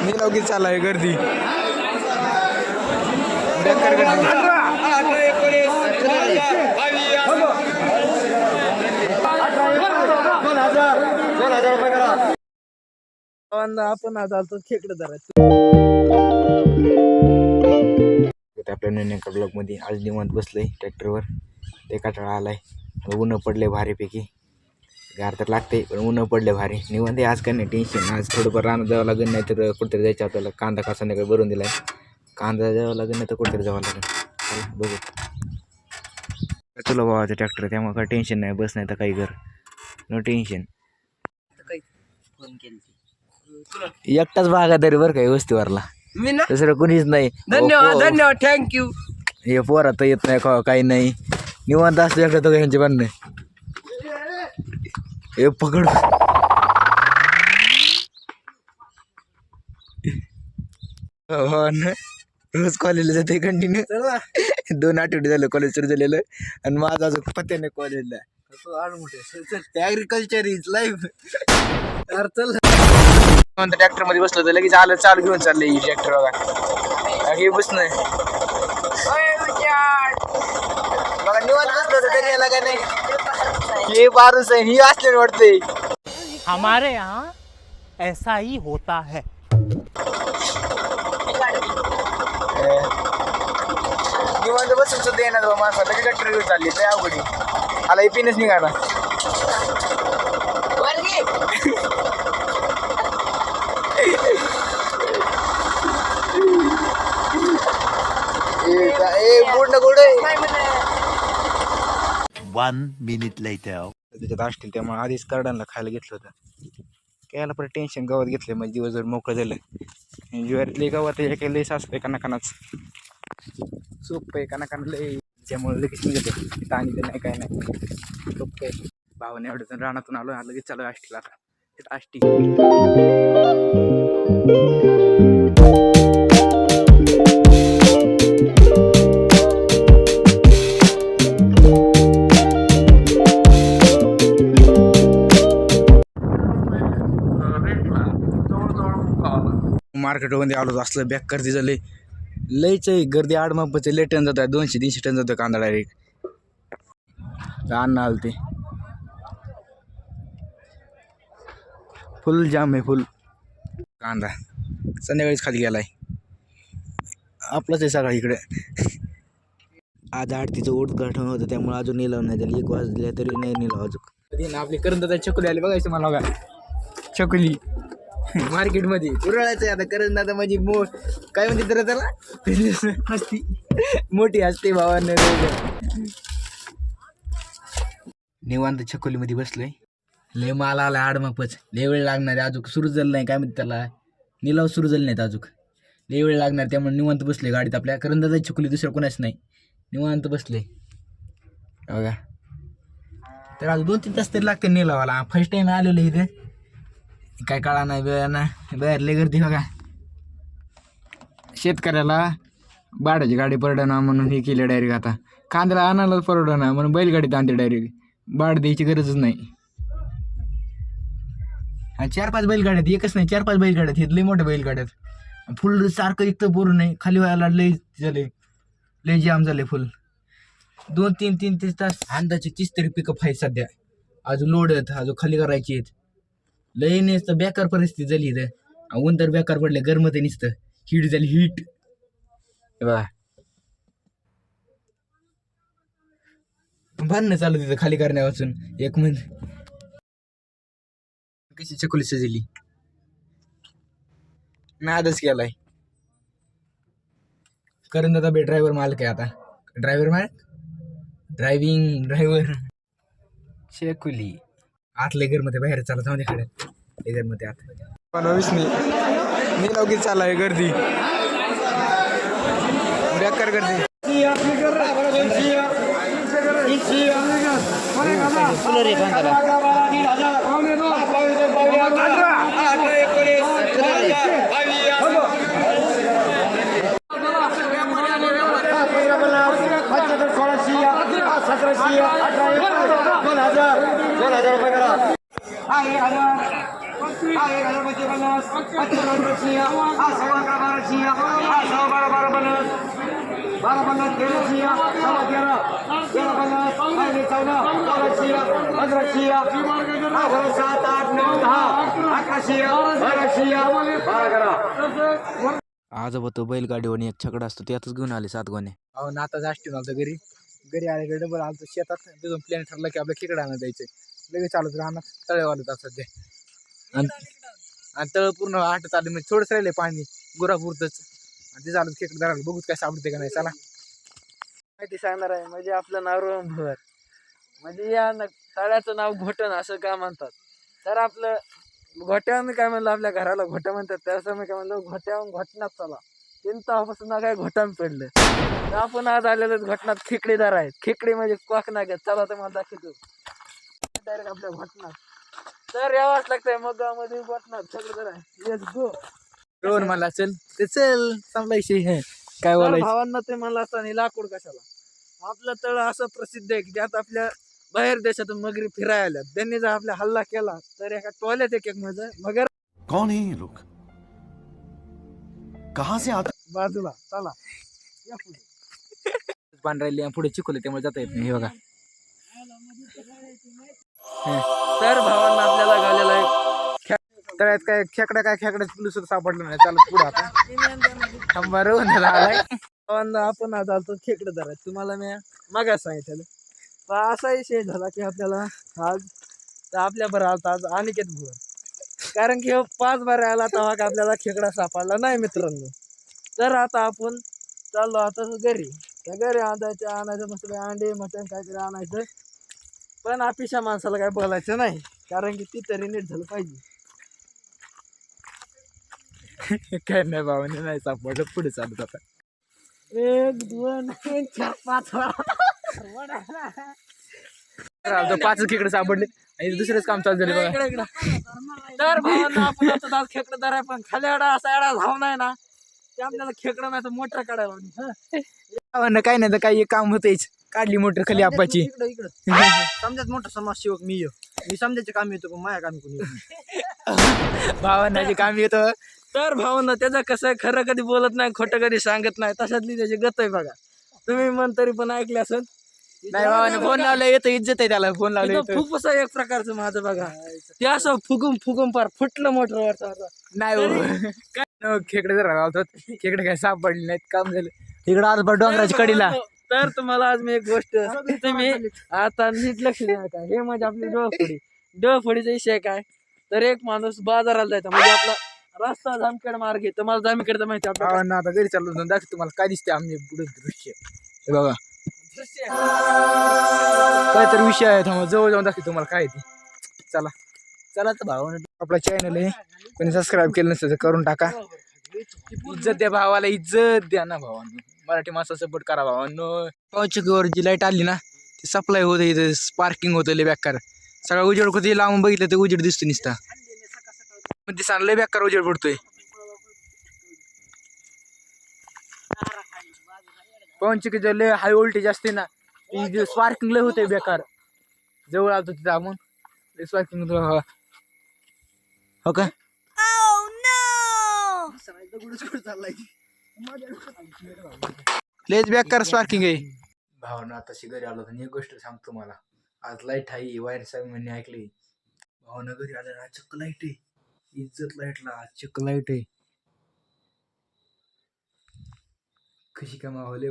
निलवगी चालू आहे गर्दी बेकार गर्दी. आपण आता खेकडे धरायचं आपल्या नेमका ब्लॉग मध्ये. आज निवांत बसलंय ट्रॅक्टरवर. ते कटाळा आलाय. ऊन पडले भारीपैकी. गार तर लागते पण ऊन पडले भारी. निवांत आज काय नाही टेन्शन. आज थोडंफार राहणं जावं लागेल, नाही तर कुठेतरी जायचं आपल्याला. कांदा का संध्याकाळी भरून दिलाय. कांदा जावं लागेल, नाही तर कुठेतरी जावं लागेल. बघू तुला भावाचं ट्रॅक्टर, त्यामुळे काही टेन्शन नाही. बस नाही तर काही घर, नो टेन्शन. एकटाच बागादारी बरं काही वस्तीवरला, दुसरं कोणीच नाही. धन्यवाद धन्यवाद थँक्यू. हे पोर आता येत नाही काही नाही. निवांत असतो एकटा तो ह्यांचे बांधणे. हे पकड हो ना. रोज कॉलेजला जाते कंटिन्यू. 2 आठवडे झालं कॉलेज सुरू झालेलं. आणि माझा अजून पत्त्या नाही कॉलेजला. Agriculture is life. ट्रॅक्टर मध्ये बसलो तर लगेच आलं चालू घेऊन चाललंय ट्रॅक्टर. बघा हे बस नाही बघा निवांत बसलो तर तरी याला काय नाही. हे बारूस आहे, ही असले वाटतंय. हमारे यहाँ ऐसा ही होता है. निवांत बसून सुद्धा येणार बाबा माणसा. लगेच ट्रॅक्टर घेऊन चालली ते अवघडी. आला पिनच निघाला. One minute later. त्याच्यात असतील त्यामुळे आधीच कार्डांना खायला घेतलं होतं. कायला परत टेन्शन. गावात घेतलं म्हणजे दिवसभर मोकळं झालं. ज्वारीतले गावात एका लई सासपे कानाकानाच सोप आहे. कानाकाना लई त्यामुळे लगेच निघत आणि ते नाही काय नाही. सोप आहे. भावाने एवढं रानातून आलो लगेच चालू आष्टीला. आता आष्टी मार्केटमध्ये आलो. असलं बॅक गर्दी झाली. लईच गर्दी. आडमापाचं लई टन जात आहे. 200-300 टन जातं कांदा डायरेक्ट. अन्न आलं ते फुल जाम आहे. फुल कांदा संध्याकाळीच खाली गेलाय. आपलंच आहे सगळं इकडे. आज आरतीचं उद्घाटन होतं त्यामुळे अजून निलाव नाही झाली. 1 वाजले तरी नाही निलाव अजून. कधी ना आपली करंदाचा चकुली आली बघायचं मला. बघा चकुली मार्केटमध्ये उरळायचं आहे आता. करंदाचा म्हणजे काय म्हणते तर त्याला असती मोठी असते भावांना. निवांत छकोलीमध्ये बसलोय. लय माल आला आडमापच. लय वेळ लागणार आहे. अजून सुरू झालं नाही. काय म्हणते त्याला निलाव सुरू झाले नाहीत अजून. लय वेळ लागणार. त्यामुळे निवांत बसले गाडीत. आपल्या करंदाचा छकोली दुसरं कोणाच नाही. निवांत बसले बघा. तर अजून 2-3 तास तरी लागते निलावाला. फर्स्ट टाइम आलेलं इथे. काय कळा नाही वेळ ना. बाहेर लय गर्दी बघा. शेतकऱ्याला बाडाची गाडी परडना म्हणून हे केलं डायरेक्ट. आता कांद्याला आणायला परवडना म्हणून बैलगाडीत आणते डायरेक्ट. बाड द्यायची गरजच नाही. 4-5 बैलगाड्यात. एकच नाही 4-5 बैलगाड्यात. हे लय मोठ्या बैलगाड्यात. फुल सारखं इतकं पूर्ण नाही. खाली व्हायला लय झाले. लय जाम झाले फुल. 2-3 तास अंदाजे 30 तरी पिकअप आहे सध्या. अजून लोड आहेत. अजून खाली करायची आहेत. लय नसतं बेकार परिस्थिती झाली इथं. ऊन तर बेकार पडले. गरम ते नुसतं हीट झाली. हीट बघा. भांडणं चालू तिथं खाली करण्यापासून. एक कशी चकुली सजली. नादच केलाय. करून दादा बे ड्रायव्हर मालक आहे आता. ड्रायव्हर ड्रायव्हर चकुली आतले घरमध्ये बाहेर चालत जाऊ दे. खड्यात घरमध्ये आत बनवीसनी निलवगी चालू आहे गर्दी. बेकार गर्दी. शिया हा सव्वा अकरा 12 शिया हा सव्वा 12 12 पन्नास 13 शिया सव्वा 13 पन्नास 14 शिया 15 शिया हा बरं 7 8 9 10 11 शिया 12 शिया 12 आजोबा तो बैलगाडीवर एक छकडा असतो त्यातच घेऊन आले 7 गोणे. अहो नाता जाष्टी आलतो घरी आले डबल आलतो शेतात तिथून प्लॅन ठरला की आपल्या खेकडा आणा द्यायचे लगेच चालत राहणार तळेवालं जात सध्या आणि तळ पूर्ण आटत आले म्हणजे थोडंच राहिले पाणी गुरापुरतच आणि ते चालत खेकडे धरायला बघूच काय सापडते का नाही चला माहिती सांगणार आहे म्हणजे आपलं नाव भर म्हणजे या तळ्याचं नाव घोटण असं का म्हणतात. तर आपलं घोट्यावर काय म्हणलं आपल्या घराला घोटा म्हणतात त्याचं मी काय म्हणलं घोट्यावर घोटण्यात चला 3 तासापासून काय घोटाम पडलं. तर आपण आज आलेलो घटनात खेकडेदार आहेत. खेकडे म्हणजे क्वाक नागत चला तर मला दाखवतो डायरेक्ट आपल्या घोटणात. तर यावंच लागतंय मग गावामध्ये घोटणात सगळं आहे. Let's go. रोहन मला चल ते चल चांगला विषय काय बोलायचं भावांना ते मला असं आणि लाकूड कशाला आपलं तळ असं प्रसिद्ध आहे की ज्यात आपल्या बाहेर देशातून मगरी फिरायला आल्यात त्यांनी जर आपला हल्ला केला तर एका टॉयलेट एक माझं मगर कौन है ये लोग कहाँ से आते बाजूला चला या पुढे. पान राहिले पुढे चिखल त्यामुळे जाता येत नाही हे बघा तर भावांना आपल्याला घालेला आहे तळ्यात काय खेकडा पुलिस सापडलं नाही चालत पुढे आता थांबा रोहन आलाय भावांना आपण आज आलतो खेकडे धरायला तुम्हाला मी मागास सांगितलं. पण असा विषय झाला की आपल्याला आज तर आपल्या बरं आलता आज अनिकेत भुवर कारण की 5 बारे आला तेव्हा का आपल्याला खेकडा सापडला नाही मित्रांनो. तर आता आपण चाललो आता घरी त्या घरी आणायचं मस्त अंडे मटण काहीतरी आणायचं पण अपिशा माणसाला काय बोलायचं नाही कारण की ती तरी नीट झालं पाहिजे. काय नाही भावाने नाही सापडलं पुढे चालत आता 1 2 3 4 5 5 खेकडे सापडले आणि दुसरेच काम चालू झाले बघा इकडे. तर भावांना आपण आता आज खेकडं धर आहे पण खाली एवढा असा एवढा धाव नाही ना ते आपल्याला खेकडं नाही तर मोटर काढायला लागली. भावांना काय नाही तर काही काम होतेच काढली मोटर खाली आपाची इकडं समजाच मोठा समाजसेवक मी समजायचे काम येतो पण माझ्या काम कोणी येत नाही. भावांना जे काम येतं तर भावांना त्याचं कसं खरं कधी बोलत नाही खोटं कधी सांगत नाही तशातली त्याची गत आहे बघा. तुम्ही मन तरी पण ऐकले असेल नाही भावाने फोन लावला येतं इज्जत आहे त्याला फोन लावला येतं खूप असं एक प्रकारचं माझं बघा ते असं फुगून पार फुटलं मोटरवर. नाही हो. काय खेकडे जर राहतात खेकडे काय सापडले नाहीत काम झालं इकडं आज डोंगराच्या कडीला तर तुम्हाला आज मी एक गोष्ट तुम्ही आता नीट लक्ष द्या काय हे म्हणजे आपली डळफळीचा विषय काय तर एक माणूस बाजाराला जायचा म्हणजे आपला रस्ता जामखेड मार्ग आहे तुम्हाला जामखेडचा माहिती आहे आपल्याला. भावांना आता घरी चाललो जाऊन दाखव तुम्हाला काय दिसते आम्ही पुढे दृश्य हे बघा काहीतरी विषय आहे थांबा जवळ जाऊन दाखव तुम्हाला काय ते चला तर भावानं आपला चॅनल आहे कोणी सबस्क्राईब केलं नसेल तर करून टाका. इज्जत द्या भावाला इज्जत द्या ना भावांनो मराठी माणसा सपोर्ट करा भावांनो. पावचकीवर जी लाईट आली ना ती सप्लाय होते इथं स्पार्किंग होतं लय बेकार सगळा उजेड होते लावून बघितलं ते उजेड दिसतो निसता पण ते सांग लय बेकार उजेड पडतोय. पवनचक्की जर लय हाय व्होल्टेज असते ना स्पार्किंग लय होते बेकार जवळ आलतो तिथं आपण स्पार्किंग हो का लयच बेकार स्पार्किंग आहे. भावना आता घरी आलो तर एक गोष्ट सांगतो मला आज लाईट आहे वायर साहेब म्हणणे ऐकली भावना घरी आलं चक्क लाईट आहे इज्जत लाईटला चक्क लाईट आहे कशी काय मावले